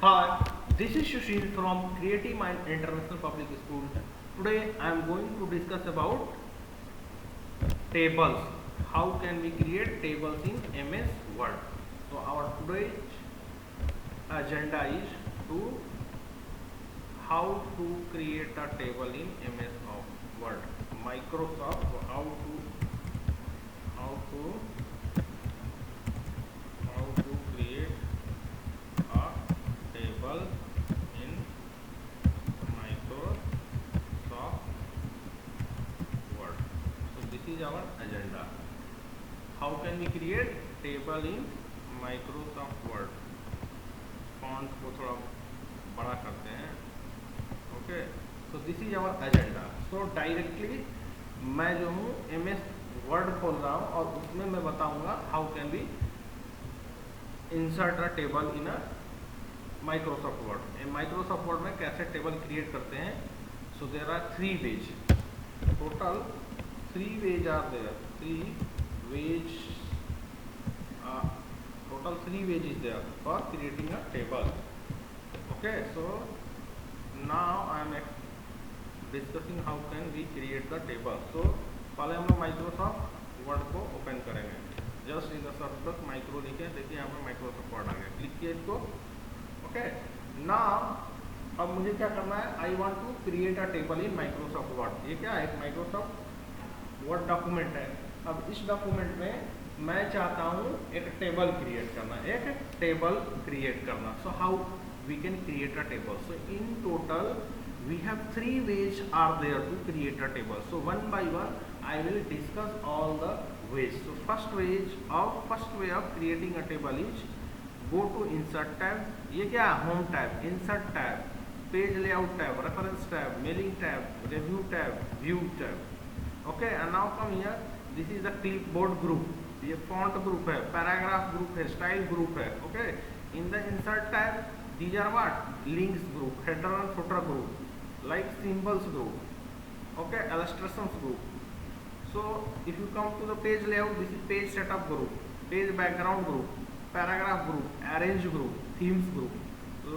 Hi, this is Sushil from Creative Mind International Public School. Today I am going to discuss about tables. How can we create tables in MS Word? So our today's agenda is to how to create a table in MS of Word. Microsoft how to create a table in Microsoft Word. So this is our agenda. How can we create table in Microsoft Word? Font को थोड़ा बड़ा करते हैं. Okay, so this is our agenda. So directly मैं जो हूँ MS word खोल रहा हूँ और उसमें मैं बताऊंगा how can be insert a table in a Microsoft Word. Microsoft Word में कैसे टेबल क्रिएट करते हैं. So there are 3 ways, total 3 ways are there. 3 ways, total 3 ways is there for creating a table. Okay, so now I am discussing how can we create the table. So पहले हम लोग Microsoft word को open करेंगे. Just in the search box micro लिखे, देखिए यहाँ पर Microsoft word आ गया. क्लिक किए इसको. ओके, नाउ अब मुझे क्या करना है. I want to create a table in Microsoft Word. ये क्या है, एक माइक्रोसॉफ्ट वर्ड डॉक्यूमेंट है. अब इस डॉक्यूमेंट में मैं चाहता हूँ एक टेबल क्रिएट करना. So how we can create a table. So in total we have 3 ways are there to create a table. So one by one I will discuss all the ways. So first way of creating a table is go to insert tab. ये क्या है, home tab, insert tab, page layout tab, reference tab, mailing tab, review tab, view tab. Okay, and now come here. This is the clipboard group. ये font group है, paragraph group है, style group है. Okay, in the insert tab these are what, links group, header and footer group, like symbols group. Okay, illustrations group. So if you come to the page layout, this is page setup group, page background group, paragraph group, arrange group, themes group,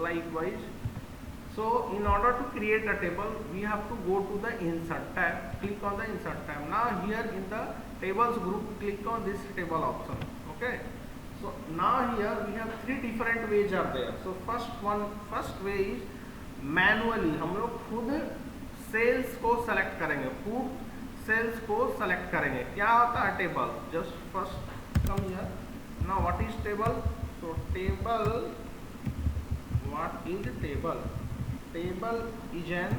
likewise. So in order to create a table we have to go to the insert tab, click on the insert tab. Now here in the tables group click on this table option. Okay, so now here we have 3 different ways are there. So first way is manually हम लोग खुद sales को select करेंगे, खुद sales को select करेंगे. क्या होता है table, just first come here. Now what is table. So table, what is table. Table is an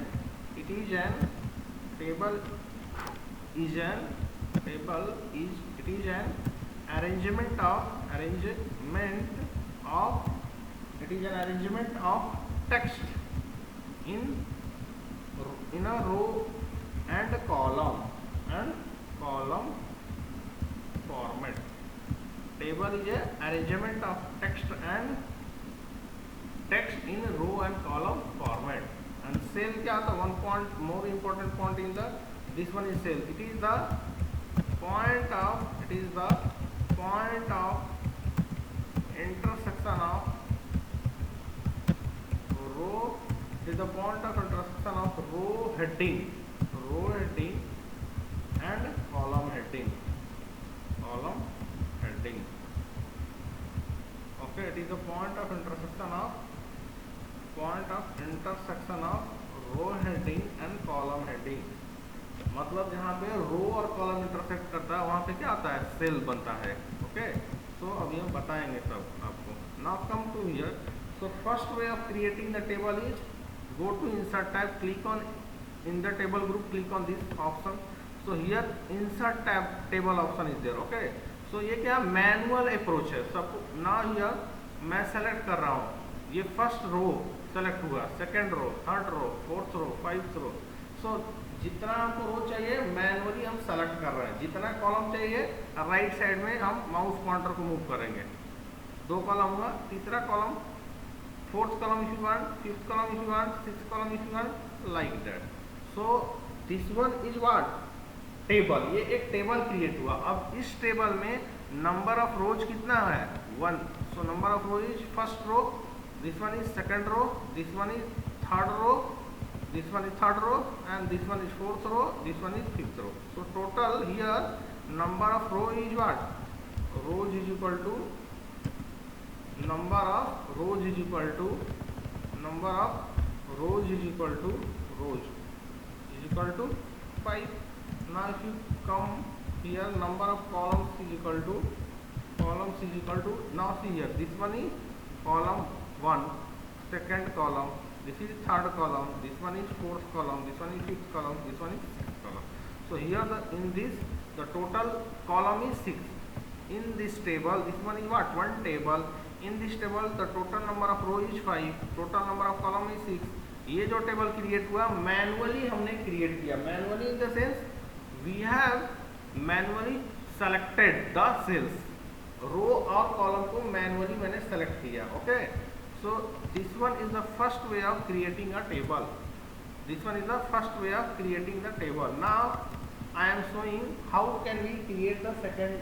arrangement of text in a row and column format. Table is a arrangement of text in row and column format. And cell क्या होता है, one point more important point in the this one is cell. It is the point of intersection of row. It is the point of intersection of row heading and column heading. Okay, it is the point of intersection of row heading and column heading. मतलब जहाँ पे रो और column intersect करता है वहाँ पे क्या आता है, सेल बनता है. ओके, सो अभी हम बताएंगे सब आपको. Now come to here. So first way of creating the table is go to insert tab, click on in the table group, click on this option. So here insert tab table option is there. Okay, so ये क्या manual approach है. सब now here मैं select कर रहा हूँ. ये first row select हुआ, second row, third row, fourth row, fifth row. So जितना आपको रो चाहिए मैनुअली हम सेलेक्ट कर रहे हैं. जितना कॉलम चाहिए राइट साइड में हम माउस पॉइंटर को मूव करेंगे. 2 कॉलम हुआ, तीसरा column, fourth column if you want, fifth column if you want, sixth column if you want, like that. So this one is what, table. ये एक table create हुआ. अब इस टेबल में नंबर ऑफ रोज कितना है, 1. So number of row is first row this one is second row, this one is third row, this one is third row, and this one is fourth row, this one is fifth row. So total here number of row is what? Rows is equal to number of rows is equal to number of rows is equal to rows is equal to 5. Now if you come here, number of columns is equal to now see here, this one is column 1, second column, this is third column, this one is fourth column, this one is fifth column, this one is sixth column. So here in this the total column is 6. In this table, this one is what? One table. In this table the total number of row is 5, total number of column is 6. ये जो table create हुआ मैनुअली हमने create किया. Manually in the sense we have manually selected the cells. Row और column को manually मैंने select किया. Okay, so this one is the first way of creating a table. This one is the first way of creating the table. Now I am showing how can we create the second.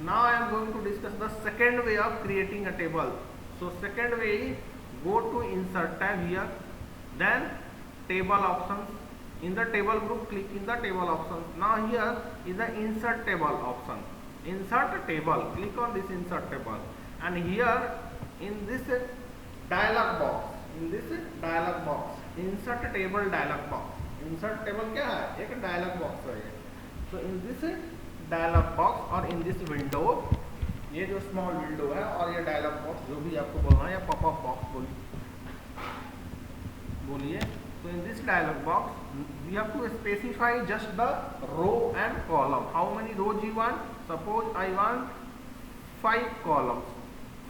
Now I am going to discuss the second way of creating a table. So second way is go to insert tab here, then table options. In the table group, click in the table options. Now here is the insert table option. Insert table, click on this insert table, and here in this dialog box, insert table dialog box. Insert table क्या है? एक dialog box है. So in this dialogue box और in this window, ये जो small window है और ये डायलॉग बॉक्स, जो भी आपको बोलना है, या पॉपअप बॉक्स बोलिए. तो in this dialogue box we have to specify just the row and column. How many rows you want? Suppose I want 5 columns,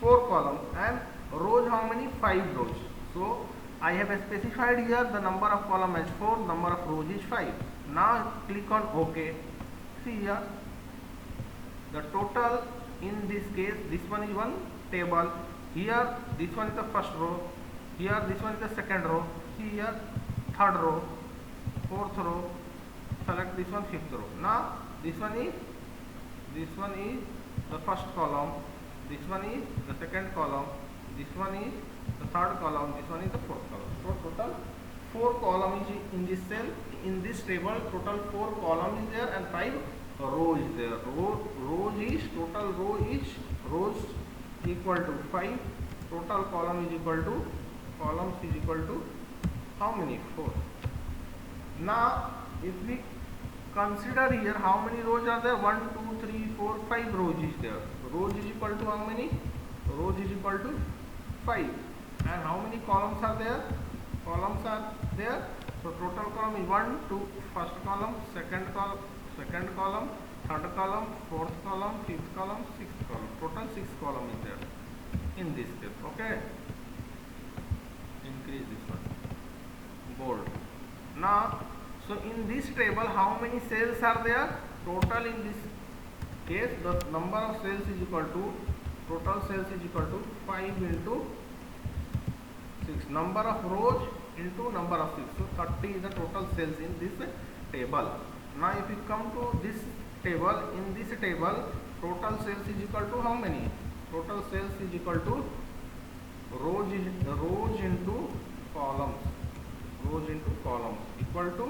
4 columns, and rows how many? 5 rows. So I have specified here the number of column as 4, number of rows is 5. Now click on OK. See here the total in this case, this one is one table. Here this one is the first row, here this one is the second row. See here third row, fourth row, select this one, fifth row. Now this one is the first column, this one is the second column, this one is the third column, this one is the fourth column. So total 4 columns is in this cell. In this table total 4 columns is there and 5 row is there. Rows is total rows equal to 5. Total column is equal to columns is equal to how many? 4. Now if we consider here how many rows are there? 1, 2, 3, 4, 5 rows is there. Rows is equal to how many? Rows is equal to 5. And how many columns are there? Columns are there. So total column is 1, 2, first column, second column, third column, fourth column, fifth column, sixth column. Total 6 column is there in this case. Okay, increase this one, bold. Now so in this table how many cells are there? Total in this case the number of cells is equal to, total cells is equal to 5 into 6, number of rows into number of 6. So 30 is the total cells in this table. Now if you come to this table, in this table total cells is equal to how many? Total cells is equal to rows into columns, equal to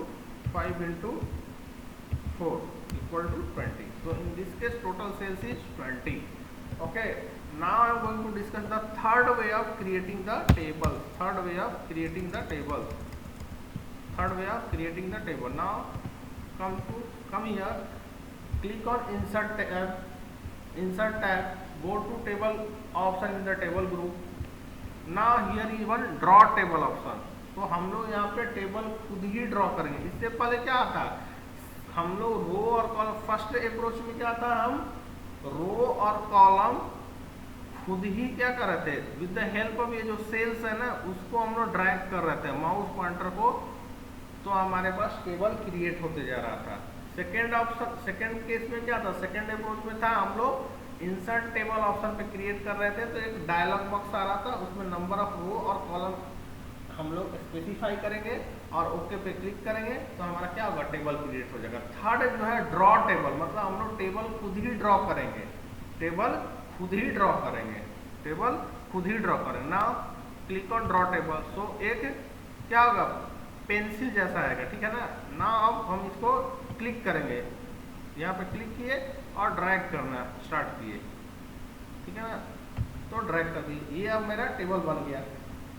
5 into 4 equal to 20. So in this case total cells is 20. Okay, now I am going to discuss the third way of creating the table. Now come here, click on insert tab, go to table option in the table group. Now here is one draw table option. तो हम लोग यहाँ पे table खुद ही draw करेंगे. इससे पहले क्या था, हम लोग रो और कॉलम, फर्स्ट अप्रोच में क्या था, हम रो और कॉलम खुद ही क्या कर रहे थे, विद द हेल्प ऑफ ये जो सेल्स है ना, उसको हम लोग ड्रैग कर रहे थे माउस पॉइंटर को, तो हमारे पास टेबल क्रिएट होते जा रहा था. सेकेंड केस में क्या था, सेकेंड अप्रोच में था, हम लोग इंसर्ट टेबल ऑप्शन पे क्रिएट कर रहे थे, तो एक डायलॉग बॉक्स आ रहा था, उसमें नंबर ऑफ रो और कॉलम हम लोग स्पेसिफाई करेंगे और ओके पे क्लिक करेंगे तो हमारा क्या होगा, टेबल क्रिएट हो जाएगा. थर्ड जो है ड्रॉ टेबल, मतलब हम लोग टेबल खुद ही ड्रॉ करेंगे, टेबल खुद ही ड्रॉ करें। Now click on draw table. So एक क्या होगा, पेंसिल जैसा आएगा, ठीक है ना। नाउ अब हम इसको क्लिक करेंगे, यहाँ पे क्लिक किए और ड्रैग करना स्टार्ट किए, ठीक है ना। तो ड्रैग कर दिए, ये अब मेरा टेबल बन गया।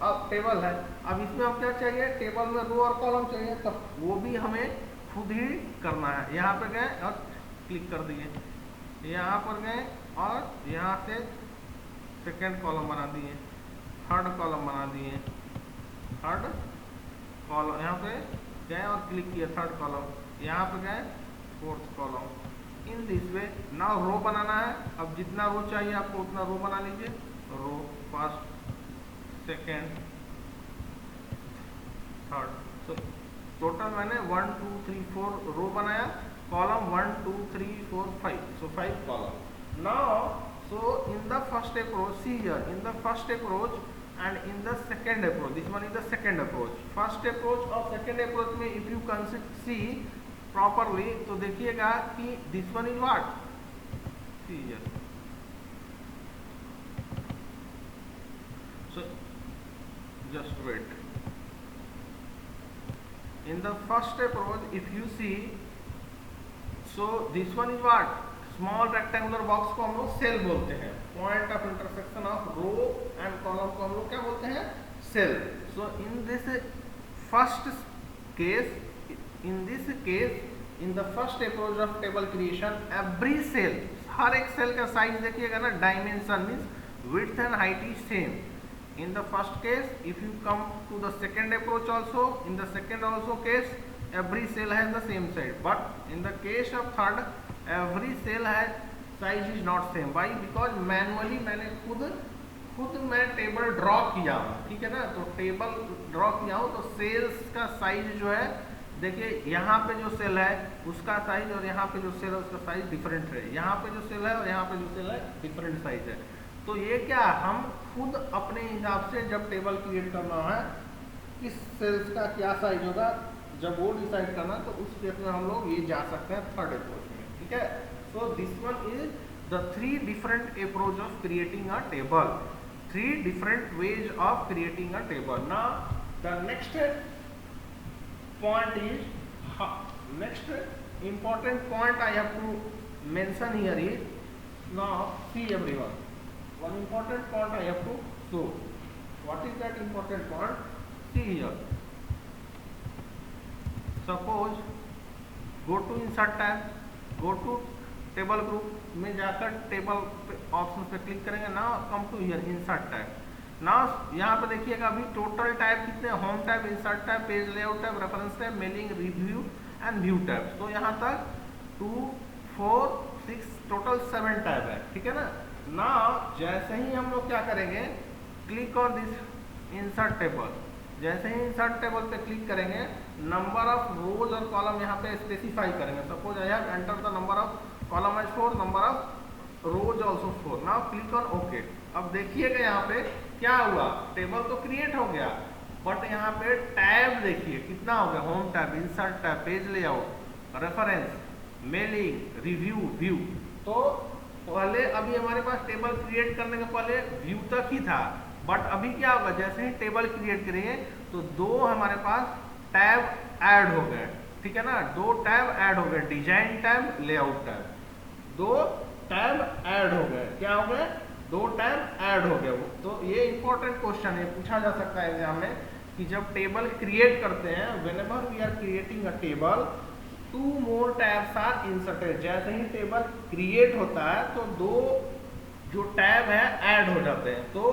अब टेबल है, अब इसमें हम क्या चाहिए, टेबल में रो और कॉलम चाहिए, तो वो भी हमें खुद ही करना है। यहाँ पे गए और क्लिक कर दिए, यहाँ पर गए और यहाँ से सेकेंड कॉलम बना दिए, थर्ड कॉलम बना दिए, थर्ड कॉलम यहाँ पे गए और क्लिक किया, थर्ड कॉलम यहाँ पे गए, fourth column. In this way now row बनाना है। अब जितना रो चाहिए आपको उतना रो बना लीजिए, रो फर्स्ट सेकेंड थर्ड। तो टोटल मैंने 1 2 3 4 रो बनाया, column 1 2 3 4 5, so 5 column। now so in the first approach, see here, in the first approach and in the second approach, this one is the second approach, first approach और second approach में if you see properly तो देखिएगा कि this one is what, see here, so just wait, in the first approach if you see, so this one is what, small rectangular box को हम लोग cell बोलते हैं, point of intersection of row and column को हम लोग क्या बोलते हैं, cell. So in this first case, in this case, in the first approach of table creation, every cell, हर एक सेल का साइज देखिएगा ना, dimension means width and height is same. In the first case if you come to the second approach also, in the second also case every cell has the same size, but in the case of third every cell has size is not same. Why? Because manually मैंने खुद मैं table draw किया हूँ, ठीक है ना। तो table draw किया हूँ तो सेल्स का साइज जो है, देखिए यहाँ पे जो सेल है उसका साइज और यहाँ पे जो सेल है उसका साइज डिफरेंट है, यहाँ पे जो सेल है और यहाँ पे जो सेल है डिफरेंट साइज है। तो ये क्या, हम खुद अपने हिसाब से जब टेबल क्रिएट करना है, किस सेल्स का क्या साइज होगा, जब वो डिसाइड करना तो उस केस में हम लोग ये जा सकते हैं थर्ड अप्रोच में, ठीक है। सो this one is the 3 different approach of creating a table, 3 different ways of creating a table. Now the next point is, next important point I have to mention here is, now see everyone, one important point I have to show. What is that important point? See here, suppose go to insert tab, go to table group में जाकर table option पे click करेंगे। ना come to here insert tab. ना यहाँ पे देखिएगा अभी टोटल टैब कितने, home tab, insert tab, page layout tab, reference tab, mailing, review and view tab. तो यहाँ तक 2 4 6 टोटल 7 टैब है, ठीक है ना। ना जैसे ही हम लोग क्या करेंगे, click on this insert table, जैसे ही इंसर्ट टेबल पे क्लिक करेंगे, नंबर ऑफ रोज और कॉलम यहाँ पे स्पेसिफाई करेंगे। Suppose I have enter the number of column as 4, number of rows also 4। Now click on okay. अब देखिएगा यहाँ पे क्या हुआ, टेबल तो क्रिएट हो गया, बट यहाँ पे टैब देखिए कितना हो गया, home tab, insert tab, page layout, reference, mailing, review, view. तो पहले अभी हमारे पास टेबल क्रिएट करने के पहले व्यू तक ही था, बट अभी क्या होगा, जैसे ही टेबल क्रिएट करेंगे तो 2 हमारे पास टैब ऐड हो गए, ठीक है ना। 2 टैब ऐड हो गए, design tab, layout tab, 2 tab add हो गए। क्या हो गए, 2 टैब ऐड हो गए। तो ये इंपॉर्टेंट क्वेश्चन है, पूछा जा सकता है एग्जाम में कि जब टेबल क्रिएट करते हैं, whenever we are creating a table, 2 more tabs are inserted. जैसे ही टेबल क्रिएट होता है तो 2 जो टैब है ऐड हो जाते हैं। तो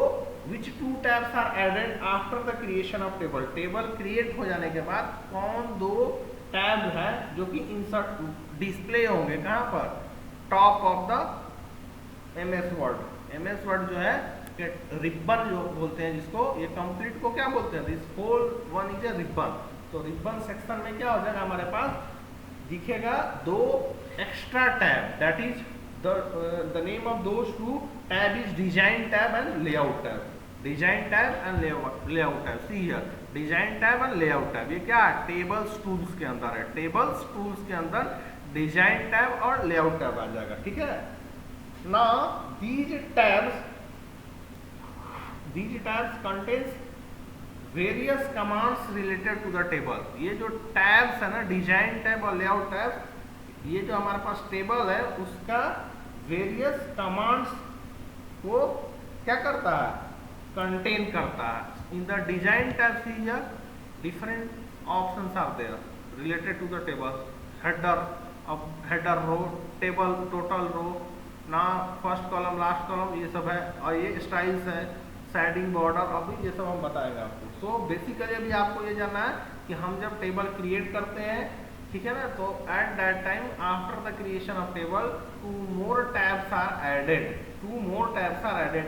which 2 tabs are added after the creation of table? Table create हो जाने के बाद कौन 2 टैब है जो कि इंसर्ट डिस्प्ले होंगे, कहाँ पर, top of the MS word. MS word जो है रिबन जो बोलते हैं जिसको, ये कंप्लीट को क्या बोलते हैं, this whole one is a ribbon. तो रिबन सेक्शन में क्या हो जाएगा, हमारे पास दिखेगा 2 extra tab, that is the name of those 2 tab is design tab and layout tab, design tab and layout tab। see here, design tab and layout tab, ये क्या है, टेबल्स टूल्स के अंदर है, टेबल्स टूल्स के अंदर design tab और layout tab आ जाएगा, ठीक है ना। these tabs These tabs contains various commands related to the table. ये जो tabs है ना, डिजाइन टैब और लेआउट टैब, ये जो हमारे पास टेबल है उसका वेरियस कमांड्स को क्या करता है, कंटेन करता है। In the design tab here different options are there related to the table, header row, table total row, ना फर्स्ट कॉलम लास्ट कॉलम, ये सब है। और ये स्टाइल्स है, शेडिंग बॉर्डर, अभी ये सब हम बताएंगे आपको। सो बेसिकली अभी आपको ये जानना है कि हम जब टेबल क्रिएट करते हैं, ठीक है ना, तो at that time after the creation of table two more tabs are added,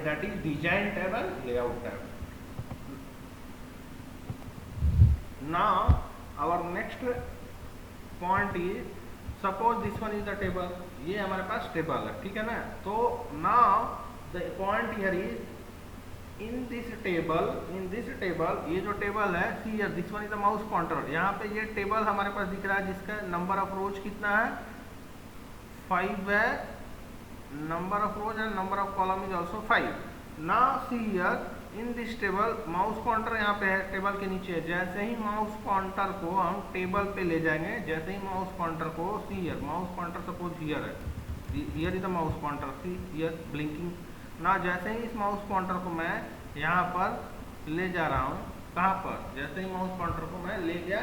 that is design tab and layout tab. Now our next point is, suppose this one is the table, ये हमारे पास table है, ठीक है ना। तो now the point here is in this table, ये जो टेबल है, see here this one is the mouse pointer. यहाँ पे ये टेबल हमारे पास दिख रहा है जिसका नंबर ऑफ रोज कितना है, 5 है, number of rose and number of column is also 5। Now see here in this table, mouse pointer यहाँ पे है, टेबल के नीचे है। जैसे ही माउस पॉइंटर को हम टेबल पे ले जाएंगे, जैसे ही माउस पॉइंटर को, see here mouse pointer suppose here है, here is the mouse pointer, see here blinking ना। जैसे ही इस माउस पॉइंटर को मैं यहाँ पर ले जा रहा हूँ, कहाँ पर, जैसे ही माउस पॉइंटर को मैं ले गया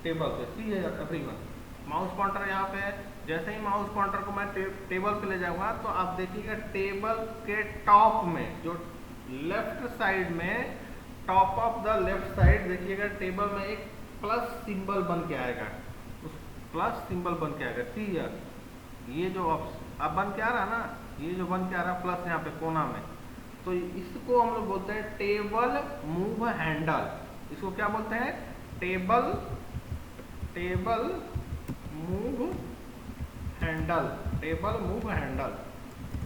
टेबल पे, सी है एवरीवन, माउस पॉइंटर यहाँ पे है। जैसे ही माउस पॉइंटर को मैं टेबल पे ले जाऊंगा, तो आप देखिएगा टेबल के टॉप में, जो लेफ्ट साइड में, top of the left side देखिएगा, टेबल में एक प्लस सिंबल बन के आएगा, उस प्लस सिंबल बन के आएगा। सी हियर, ये जो अब बन के आ रहा है ना, ये जो बन के आ रहा है प्लस यहाँ पे कोना में, तो इसको हम लोग बोलते हैं टेबल मूव हैंडल। इसको क्या बोलते हैं, table move handle,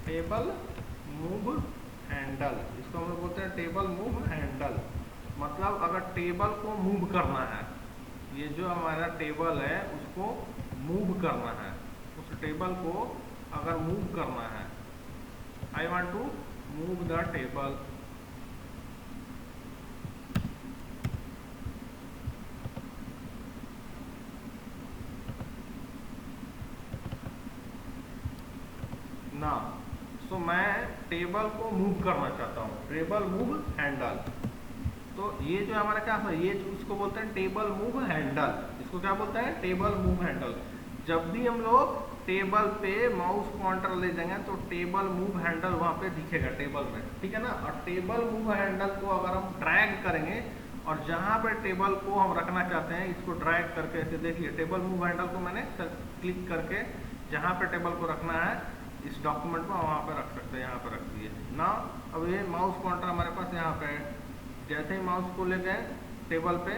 table move handle, इसको हम लोग बोलते हैं टेबल मूव हैंडल। मतलब अगर टेबल को मूव करना है, ये जो हमारा टेबल है उसको मूव करना है, उस टेबल को अगर मूव करना है, I want to move the table, ना। सो मैं टेबल को मूव करना चाहता हूँ, टेबल मूव हैंडल। तो ये जो हमारा क्या है, ये इसको बोलते हैं टेबल मूव हैंडल। इसको क्या बोलते हैं, टेबल मूव हैंडल। जब भी हम लोग टेबल पे माउस पॉइंटर ले जाएंगे तो टेबल मूव हैंडल वहाँ पे दिखेगा टेबल में, ठीक है ना। और टेबल मूव हैंडल को अगर हम ड्रैग करेंगे और जहाँ पे टेबल को हम रखना चाहते हैं, इसको ड्रैग करके ऐसे देखिए, टेबल मूव हैंडल को मैंने क्लिक करके जहाँ पे टेबल को रखना है इस डॉक्यूमेंट में, वहाँ पे रख सकते हैं, यहाँ पे रख दिए ना। अब ये माउस पॉइंटर हमारे पास यहाँ पे है, जैसे ही माउस को ले गए टेबल पे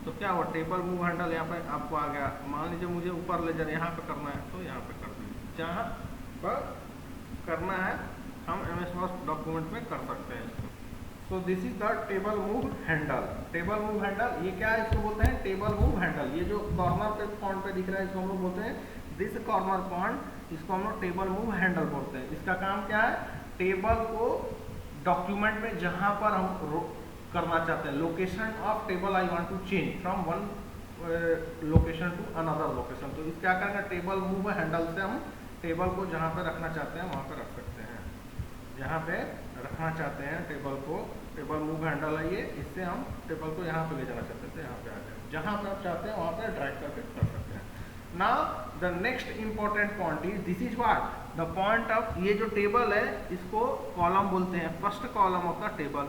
तो क्या हुआ, टेबल मूव हैंडल यहाँ पे आपको आ गया। मान लीजिए मुझे ऊपर ले जाना, यहाँ पे करना है तो यहाँ पे कर दीजिए, जहाँ पर करना है हम MS Word डॉक्यूमेंट में कर सकते हैं इसको। सो this is the table move handle. Table move handle ये क्या है, इसको बोलते हैं टेबल मूव हैंडल। ये जो कॉर्नर पे पॉइंट पे दिख रहा है इसको हम लोग बोलते हैं दिस कॉर्नर पॉइंट, इसको हम लोग टेबल मूव हैंडल बोलते हैं। इसका काम क्या है, टेबल को डॉक्यूमेंट में जहाँ पर हम करना चाहते हैं, location of table I want to change from one location to another location, तो इस क्या करेंगे, टेबल मूव हैंडल से हम टेबल को जहाँ पे रखना चाहते हैं वहाँ पे रख सकते हैं। जहाँ पे रखना चाहते हैं टेबल को, टेबल मूव हैंडल है ये, इससे हम टेबल को यहाँ पे ले जाना चाहते थे, यहाँ पे आ गए, जहाँ पे आप चाहते हैं वहाँ पे ड्रैग करके कर सकते हैं। Now the next important point is, this is what the point of, ये जो टेबल है इसको कॉलम बोलते हैं, first column of the table,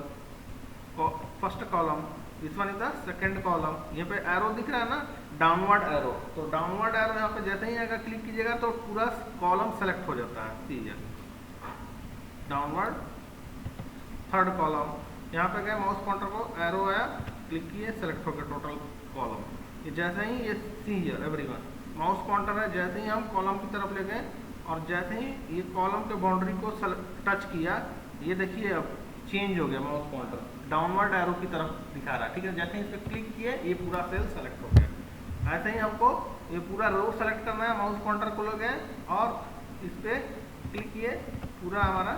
first column, this one is the second column. यहाँ पे एरो दिख रहा है ना, डाउनवर्ड एरो, तो डाउनवर्ड एरो यहाँ पे जैसे ही अगर क्लिक कीजिएगा तो पूरा कॉलम सेलेक्ट हो जाता है, ठीक है, डाउनवर्ड थर्ड कॉलम। यहाँ पे गए माउस पॉइंटर को एरो आया, क्लिक किए, सेलेक्ट हो गया टोटल कॉलम। ये जैसे ही ये see here everyone mouse pointer है, जैसे ही हम कॉलम की तरफ ले गए और जैसे ही ये कॉलम के बाउंड्री को टच किया, ये देखिए अब चेंज हो गया, माउस पॉइंटर डाउनवर्ड एरो की तरफ दिखा रहा है, ठीक है। जैसे ही इस पर क्लिक किए ये पूरा सेल सेलेक्ट हो गया। ऐसे ही हमको ये पूरा रो सेलेक्ट करना है, माउस पॉइंटर को ले गए और इस पर क्लिक किए, पूरा हमारा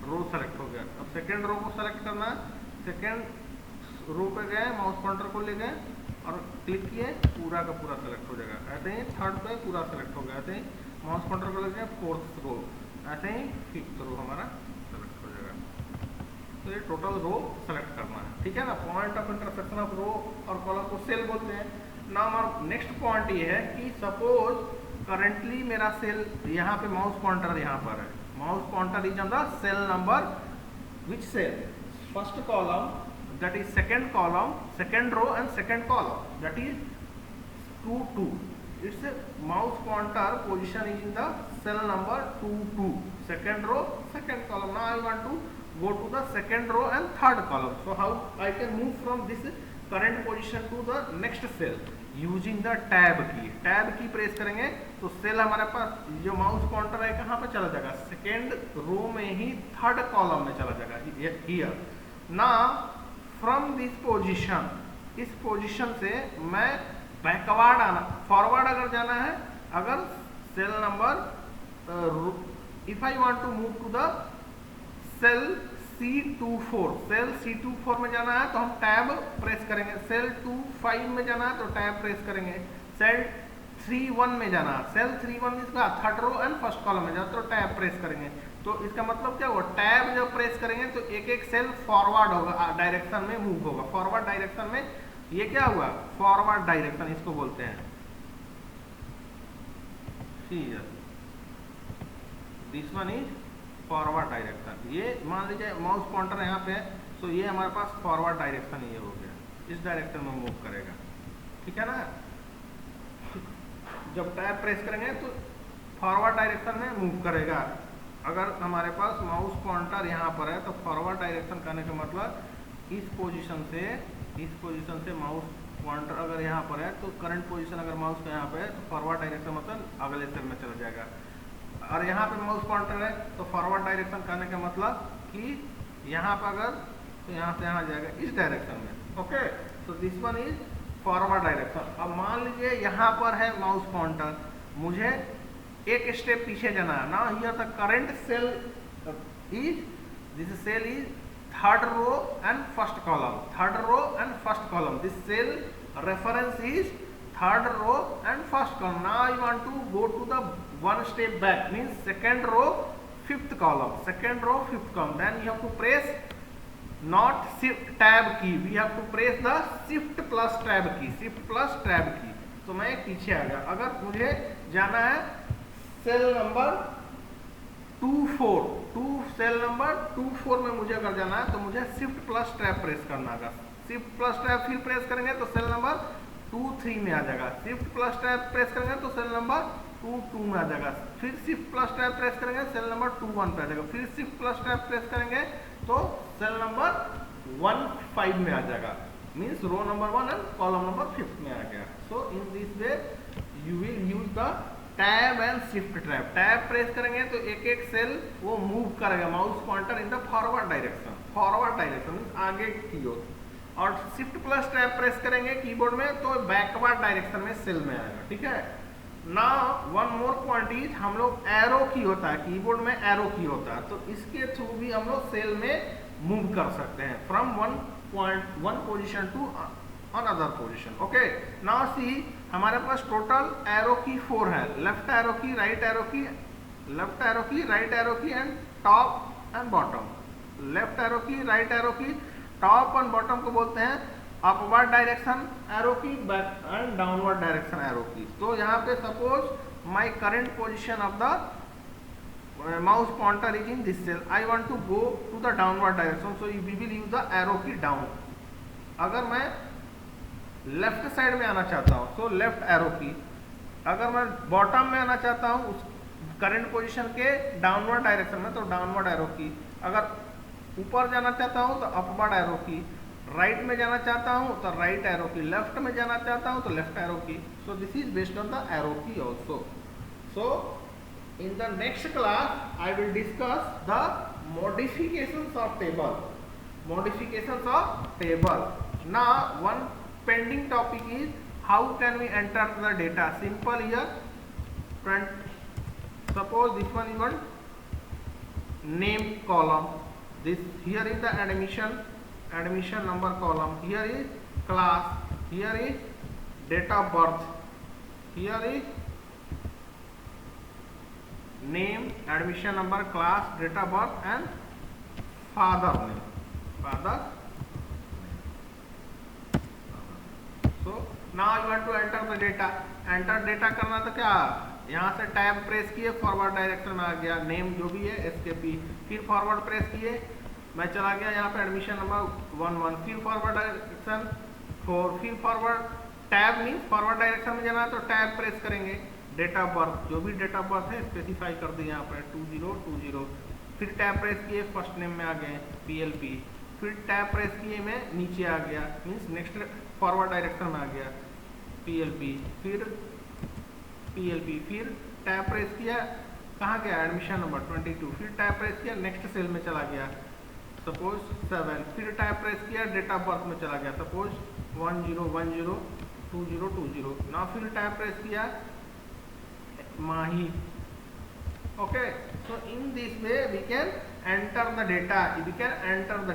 रो सेलेक्ट हो गया। अब सेकेंड रो को सेलेक्ट करना है, सेकेंड रो पे गए, माउस पॉइंटर को ले गए और क्लिक किए, पूरा का पूरा सेलेक्ट हो जाएगा। ऐसे ही थर्ड पे पूरा सेलेक्ट हो गया, ऐसे ही माउस पॉइंटर को ले गए, फोर्थ रो, ऐसे ही फिफ्थ रो हमारा सेलेक्ट हो जाएगा। तो ये टोटल रो सेलेक्ट करना है, ठीक है ना। पॉइंट ऑफ इंटरसेक्शन ऑफ रो और कॉलम को सेल बोलते हैं। नाउ नेक्स्ट पॉइंट ये है कि सपोज करंटली मेरा सेल यहाँ पे माउस पॉइंटर यहाँ पर है, mouse pointer is on the cell number which cell, first column, that is second column, second row and second column, that is 2 2. Its mouse pointer position is in the cell number 2 2, second row, second column. Now I want to go to the second row and third column. So how I can move from this current position to the next cell using the tab key. tab key press करेंगे तो cell हमारे पास जो mouse pointer है कहाँ पे चला जाएगा, second row में ही थर्ड कॉलम में चला जाएगा, हियर। ना फ्रॉम दिस पोजीशन, इस पोजीशन से मैं बैकवर्ड आना, फॉरवर्ड अगर जाना है, अगर cell number if I want to move to the cell C24, cell C24 में जाना है तो हम टैब प्रेस करेंगे, सेल 25 में जाना है तो टैब प्रेस करेंगे, सेल 31 में जाना है, सेल 31 इसका third row and first column में जाना तो टैब प्रेस करेंगे। तो इसका मतलब क्या हुआ, टैब जब प्रेस करेंगे तो एक एक सेल फॉरवर्ड होगा, डायरेक्शन में मूव होगा, फॉरवर्ड डायरेक्शन में। ये क्या हुआ, फॉरवर्ड डायरेक्शन इसको बोलते हैं। This one is forward direction. ये मान लीजिए माउस पॉइंटर यहाँ पे है, तो ये हमारे पास फॉरवर्ड डायरेक्शन ये हो गया, इस डायरेक्शन में मूव करेगा, ठीक है ना। जब टैब प्रेस करेंगे तो फॉरवर्ड डायरेक्शन में मूव करेगा। अगर हमारे पास माउस पॉइंटर यहाँ पर है तो फॉरवर्ड डायरेक्शन करने का मतलब इस पोजीशन से माउस पॉइंटर अगर यहाँ पर है तो करंट पोजीशन अगर माउस का यहाँ पे है तो फॉरवर्ड डायरेक्शन मतलब अगले सेल में चला जाएगा। और यहाँ पे माउस पॉइंटर है तो फॉरवर्ड डायरेक्शन करने का मतलब कि यहाँ पर अगर तो यहाँ से यहाँ जाएगा इस डायरेक्शन में। ओके, तो this one is forward direction. अब मान लीजिए यहाँ पर है माउस पॉइंटर, मुझे एक स्टेप पीछे जाना है ना, here the current cell is, this cell is third row and first column, third row and first column, this cell reference is third row and first column. Now I want to go to the one step back, means second row fifth column, second row fifth column, then you have to press not shift tab key, we have to press the shift plus tab key, shift plus tab key। तो मैं पीछे आ गया। अगर मुझे जाना है cell number 24, cell number 24 में मुझे अगर जाना है तो मुझे शिफ्ट प्लस टैब प्रेस करना होगा, शिफ्ट प्लस टैब फिर प्रेस करेंगे तो सेल नंबर 23 में आ जाएगा, शिफ्ट प्लस टैब प्रेस करेंगे तो सेल नंबर 22 में आ जाएगा, फिर शिफ्ट प्लस टैब प्रेस करेंगे सेल नंबर 21 पे आ जाएगा, फिर शिफ्ट प्लस टैब प्रेस करेंगे तो सेल नंबर 15 में आ जाएगा, means row number 1 and column number 5 में आ गया। So in this way you will use the tab and shift tab. Tab press करेंगे तो एक एक सेल वो मूव करेगा, mouse pointer in the forward direction, forward direction means आगे की ओर, और शिफ्ट प्लस टैब प्रेस करेंगे कीबोर्ड में तो बैकवर्ड डायरेक्शन में सेल में आएगा, ठीक है। Now one more point is, हम लोग एरो की होता है, कीबोर्ड में एरो की होता है, तो इसके थ्रू भी हम लोग सेल में मूव कर सकते हैं from one position to another position. Okay, now see हमारे पास टोटल एरो की 4 है, left arrow key, right arrow key, left arrow key, right arrow key and top and bottom. Left arrow key, right arrow key, top and bottom को बोलते हैं upward direction arrow key and downward direction arrow key. तो यहाँ पे suppose my current position of the mouse pointer is in this cell, I want to go to the downward direction, so we will use the arrow key down. अगर मैं left side में आना चाहता हूँ तो लेफ्ट एरो की, अगर मैं बॉटम में आना चाहता हूँ उस करंट पोजीशन के डाउनवर्ड डायरेक्शन में तो डाउनवर्ड एरो की, अगर ऊपर जाना चाहता हूँ तो अपवर्ड एरो की, राइट में जाना चाहता हूँ तो राइट एरो की, लेफ्ट में जाना चाहता हूँ तो left arrow key. So this is based on the arrow key also. So in the next class I will discuss the modifications of table, modifications of table. Now one pending topic is how can we enter the data. Simple here, suppose this one is one name column. This here is the admission number column. Here is class. Here is date of birth. Here is name, admission number, class, date of birth, and father name. So now I want to enter the data. Enter data करना तो क्या, यहाँ से tab press किए, forward direction में आ गया, name जो भी है एस्केपी, फिर फॉरवर्ड प्रेस किए, मैं चला गया यहाँ पे एडमिशन नंबर 11, फिर फॉरवर्ड डायरेक्शन 4, फिर forward tab means forward direction में जाना है तो टैब प्रेस करेंगे, डेट ऑफ बर्थ जो भी डेट ऑफ बर्थ है स्पेसिफाई कर दिए यहाँ पर 2020, फिर टैब प्रेस किए, फर्स्ट नेम में आ गए PLP, फिर टैब प्रेस किए मैं नीचे आ गया, मीन्स नेक्स्ट फॉरवर्ड डायरेक्शन में आ गया PLP, फिर टैब प्रेस किया, कहाँ गया एडमिशन नंबर 22, फिर टैब प्रेस किया, नेक्स्ट सेल में चला गया सपोज 7, फिर टैब प्रेस किया, डेट ऑफ बर्थ में चला गया सपोज 10102020, ना फिर टैब प्रेस किया Mahi. Okay, so in this way we can enter the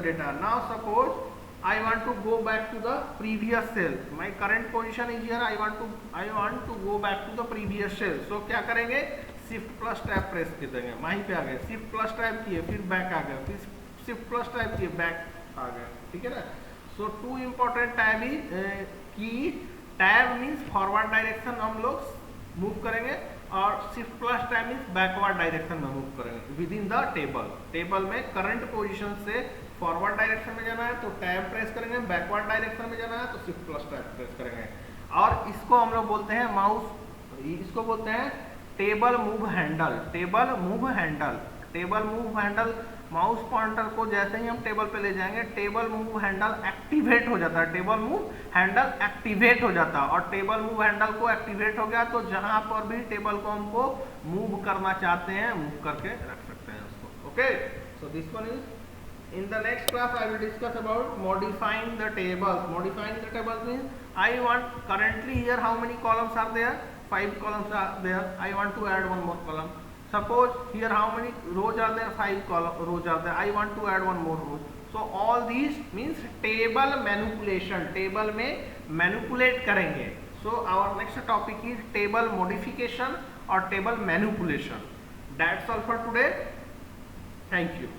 data. Now suppose I want to go back to the previous cell. My current position is here. I want to go back to the previous cell. So क्या करेंगे, shift plus tab press कर देंगे, Mahi पे आ गए, shift plus tab किए, फिर back आ गए, फिर shift plus tab किए, back आ गए, ठीक है ना. So two important tab is की tab means forward direction हम लोग मूव करेंगे और shift plus time is backward direction में मूव करेंगे विद इन द टेबल में करंट पोजीशन से फॉरवर्ड डायरेक्शन में जाना है तो टैब प्रेस करेंगे, बैकवर्ड डायरेक्शन में जाना है तो शिफ्ट प्लस टैब प्रेस करेंगे, और इसको हम लोग बोलते हैं माउस, इसको बोलते हैं table move handle. Mouse pointer को जैसे ही हम टेबल पे ले जाएंगे टेबल मूव हैंडल एक्टिवेट हो जाता है, और टेबल मूव हैंडल को एक्टिवेट हो गया तो जहां पर भी टेबल को हमको मूव करना चाहते हैं मूव करके रख सकते हैं उसको। Okay, so this one is in the next class I will discuss about modifying the tables means I want currently here how many columns are there, 5 columns are there, I want to add one more column. Suppose here how many rows are there, 5 rows are there, I want to add one more row. So all these means table में manipulate करेंगे. So our next topic is table modification or table manipulation. That's all for today. Thank you.